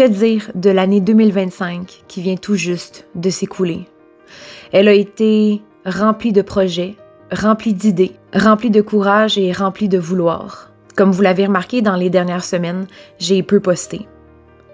Que dire de l'année 2025 qui vient tout juste de s'écouler? Elle a été remplie de projets, remplie d'idées, remplie de courage et remplie de vouloir. Comme vous l'avez remarqué dans les dernières semaines, j'ai peu posté.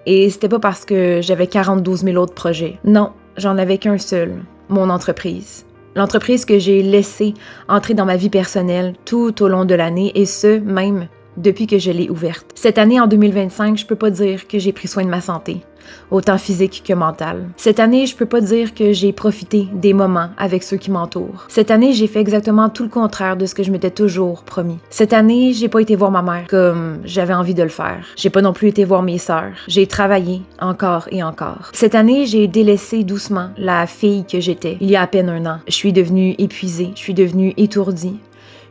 Et c'était pas parce que j'avais 42 000 autres projets. Non, j'en avais qu'un seul, mon entreprise. L'entreprise que j'ai laissée entrer dans ma vie personnelle tout au long de l'année, et ce, même depuis que je l'ai ouverte. Cette année, en 2025, je peux pas dire que j'ai pris soin de ma santé, autant physique que mentale. Cette année, je peux pas dire que j'ai profité des moments avec ceux qui m'entourent. Cette année, j'ai fait exactement tout le contraire de ce que je m'étais toujours promis. Cette année, j'ai pas été voir ma mère comme j'avais envie de le faire. J'ai pas non plus été voir mes sœurs. J'ai travaillé encore et encore. Cette année, j'ai délaissé doucement la fille que j'étais il y a à peine un an. Je suis devenue épuisée, je suis devenue étourdie.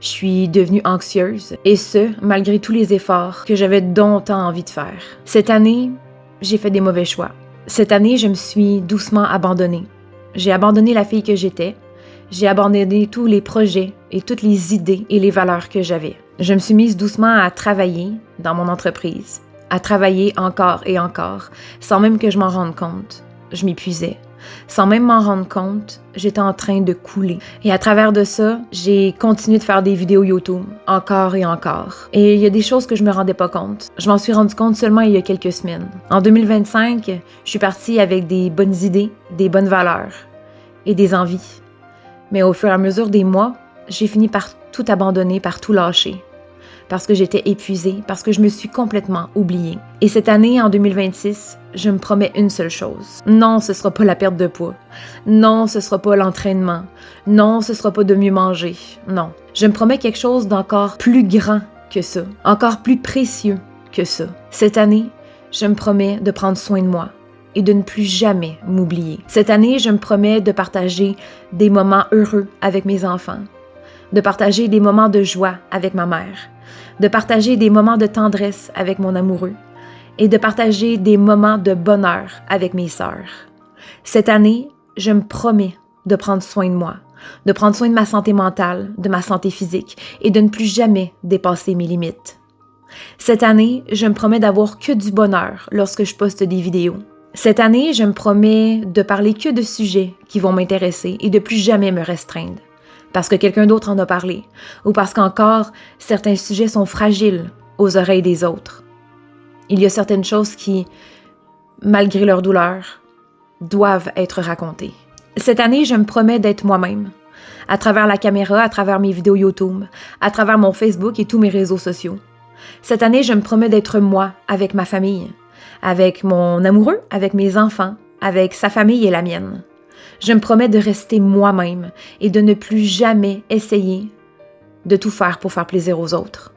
Je suis devenue anxieuse, et ce, malgré tous les efforts que j'avais longtemps envie de faire. Cette année, j'ai fait des mauvais choix. Cette année, je me suis doucement abandonnée. J'ai abandonné la fille que j'étais. J'ai abandonné tous les projets et toutes les idées et les valeurs que j'avais. Je me suis mise doucement à travailler dans mon entreprise, à travailler encore et encore, sans même que je m'en rende compte. Je m'épuisais. Sans même m'en rendre compte, j'étais en train de couler. Et à travers de ça, j'ai continué de faire des vidéos YouTube, encore et encore. Et il y a des choses que je me rendais pas compte. Je m'en suis rendu compte seulement il y a quelques semaines. En 2025, je suis partie avec des bonnes idées, des bonnes valeurs et des envies. Mais au fur et à mesure des mois, j'ai fini par tout abandonner, par tout lâcher. Parce que j'étais épuisée, parce que je me suis complètement oubliée. Et cette année, en 2026, je me promets une seule chose. Non, ce sera pas la perte de poids. Non, ce sera pas l'entraînement. Non, ce sera pas de mieux manger. Non. Je me promets quelque chose d'encore plus grand que ça. Encore plus précieux que ça. Cette année, je me promets de prendre soin de moi et de ne plus jamais m'oublier. Cette année, je me promets de partager des moments heureux avec mes enfants, de partager des moments de joie avec ma mère, de partager des moments de tendresse avec mon amoureux et de partager des moments de bonheur avec mes sœurs. Cette année, je me promets de prendre soin de moi, de prendre soin de ma santé mentale, de ma santé physique et de ne plus jamais dépasser mes limites. Cette année, je me promets d'avoir que du bonheur lorsque je poste des vidéos. Cette année, je me promets de parler que de sujets qui vont m'intéresser et de plus jamais me restreindre. Parce que quelqu'un d'autre en a parlé, ou parce qu'encore, certains sujets sont fragiles aux oreilles des autres. Il y a certaines choses qui, malgré leur douleur, doivent être racontées. Cette année, je me promets d'être moi-même, à travers la caméra, à travers mes vidéos YouTube, à travers mon Facebook et tous mes réseaux sociaux. Cette année, je me promets d'être moi avec ma famille, avec mon amoureux, avec mes enfants, avec sa famille et la mienne. Je me promets de rester moi-même et de ne plus jamais essayer de tout faire pour faire plaisir aux autres.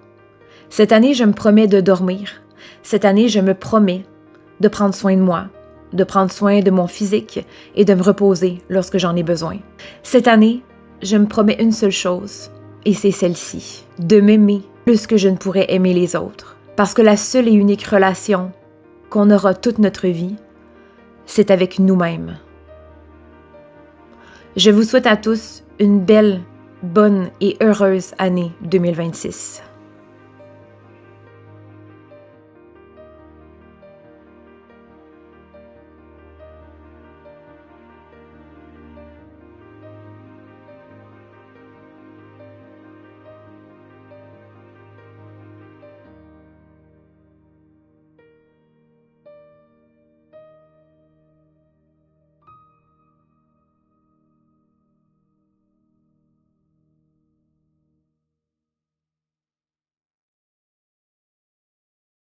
Cette année, je me promets de dormir. Cette année, je me promets de prendre soin de moi, de prendre soin de mon physique et de me reposer lorsque j'en ai besoin. Cette année, je me promets une seule chose, et c'est celle-ci, de m'aimer plus que je ne pourrais aimer les autres. Parce que la seule et unique relation qu'on aura toute notre vie, c'est avec nous-mêmes. Je vous souhaite à tous une belle, bonne et heureuse année 2026.